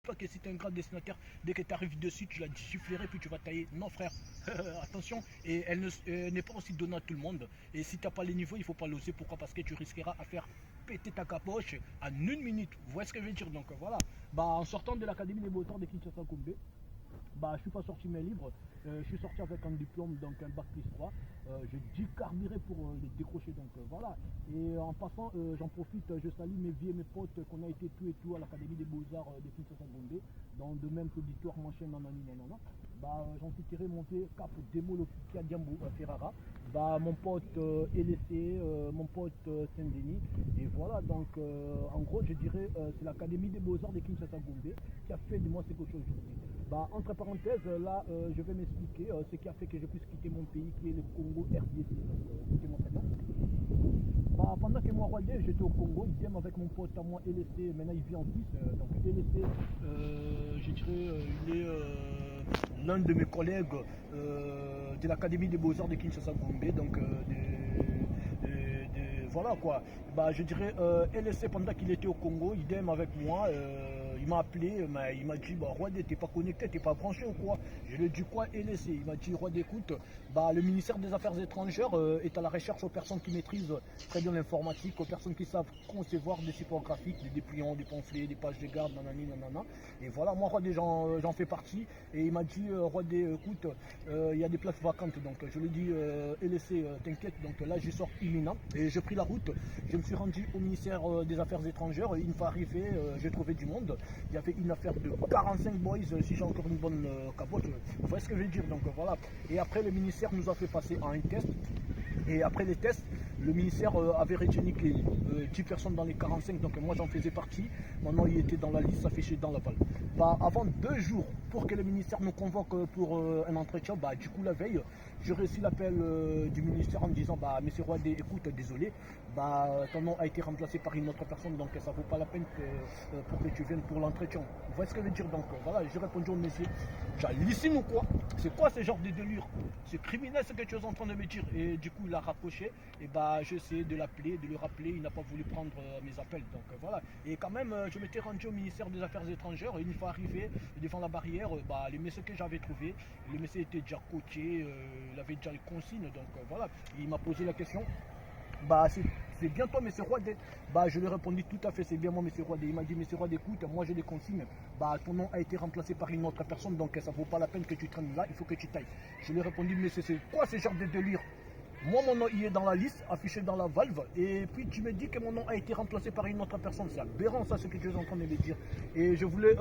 Pas que si tu es un grand destinataire, dès que tu arrives dessus, tu la giflerais puis tu vas tailler. Non frère, attention, et elle n'est pas aussi donnée à tout le monde. Et si tu n'as pas les niveaux, il ne faut pas l'oser. Pourquoi? Parce que tu risqueras à faire péter ta capoche en une minute. Vous voyez ce que je veux dire? Donc voilà. Bah, en sortant de l'académie des beaux-arts de Kinshasa Gombe, bah, je suis pas sorti mes livres, je suis sorti avec un diplôme, donc un bac plus 3. J'ai dû carburer pour les décrocher, donc voilà. Et en passant, j'en profite, je salue mes vieux et mes potes qu'on a été tout et tout à l'Académie des Beaux-Arts de Kinshasa Gombe, dans de même que l'histoire m'enchaîne nanani nanana. Bah, j'en suis tiré monter cap Démo Kia Diambo Ferrara. Bah, mon pote LC, mon pote Saint-Denis. Et voilà, donc en gros, je dirais, c'est l'Académie des Beaux-Arts de Kinshasa Gombe qui a fait de moi ce que je suis aujourd'hui. Bah, entre parenthèses, là, je vais m'expliquer ce qui a fait que je puisse quitter mon pays, qui est le Congo RDC. Écoutez-moi très bien. Bah, pendant que moi, Royer, j'étais au Congo, idem avec mon pote à moi, LSC, maintenant il vit en Suisse. Donc LSC, je dirais, il est l'un de mes collègues de l'Académie des Beaux-Arts de Kinshasa Gombe, donc voilà quoi. Bah, je dirais LSC pendant qu'il était au Congo, idem avec moi. Il m'a appelé, il m'a dit bah, Roi, t'es pas connecté, t'es pas branché ou quoi? Je lui ai dit quoi LSC? Il m'a dit Roi, écoute, bah, le ministère des Affaires étrangères est à la recherche aux personnes qui maîtrisent très bien l'informatique, aux personnes qui savent concevoir des supports graphiques, des dépliants, des pamphlets, des pages de garde, nanani, nanana. Et voilà, moi, Roi, j'en fais partie. Et il m'a dit Roi, écoute, il y a des places vacantes. Donc je lui ai dit LSC, t'inquiète. Donc là, je sors imminent. Et j'ai pris la route. Je me suis rendu au ministère des Affaires étrangères. Une fois arrivé, j'ai trouvé du monde. Il y avait une affaire de 45 boys, si j'ai encore une bonne capote. Vous voyez ce que je veux dire? Donc voilà. Et après, le ministère nous a fait passer à un test. Et après les tests, le ministère avait retenu que 10 personnes dans les 45, donc moi j'en faisais partie. Maintenant il était dans la liste affichée dans la balle. Bah, avant 2 jours pour que le ministère nous convoque pour un entretien, bah, du coup la veille, j'ai reçu l'appel du ministère en me disant bah, monsieur Roy, écoute, désolé, bah, ton nom a été remplacé par une autre personne, donc ça vaut pas la peine pour que tu viennes pour l'entretien. Vous voyez ce que je veux dire? Donc voilà, j'ai répondu au monsieur, j'hallucine ou quoi? C'est quoi ce genre de délire? C'est criminel ce que tu es en train de me dire. Et du coup il a raccroché, et bah j'ai essayé de l'appeler, de le rappeler, il n'a pas voulu prendre mes appels, donc voilà. Et quand même, je m'étais rendu au ministère des Affaires étrangères, et une fois arrivé devant la barrière, bah, les messieurs que j'avais trouvés, le monsieur était déjà coaché, il avait déjà les consignes, donc voilà. Et il m'a posé la question, bah c'est bien toi, monsieur Roide? Bah, je lui ai répondu tout à fait, c'est bien moi, monsieur Roide. Il m'a dit, monsieur Roide, écoute, moi j'ai des consignes. Bah, ton nom a été remplacé par une autre personne, donc ça vaut pas la peine que tu traînes là, il faut que tu tailles. Je lui ai répondu, mais c'est quoi ce genre de délire? Moi, mon nom, il est dans la liste, affiché dans la valve, et puis tu me dis que mon nom a été remplacé par une autre personne. C'est aberrant, ça, ce que tu es en train de me dire. Et je voulais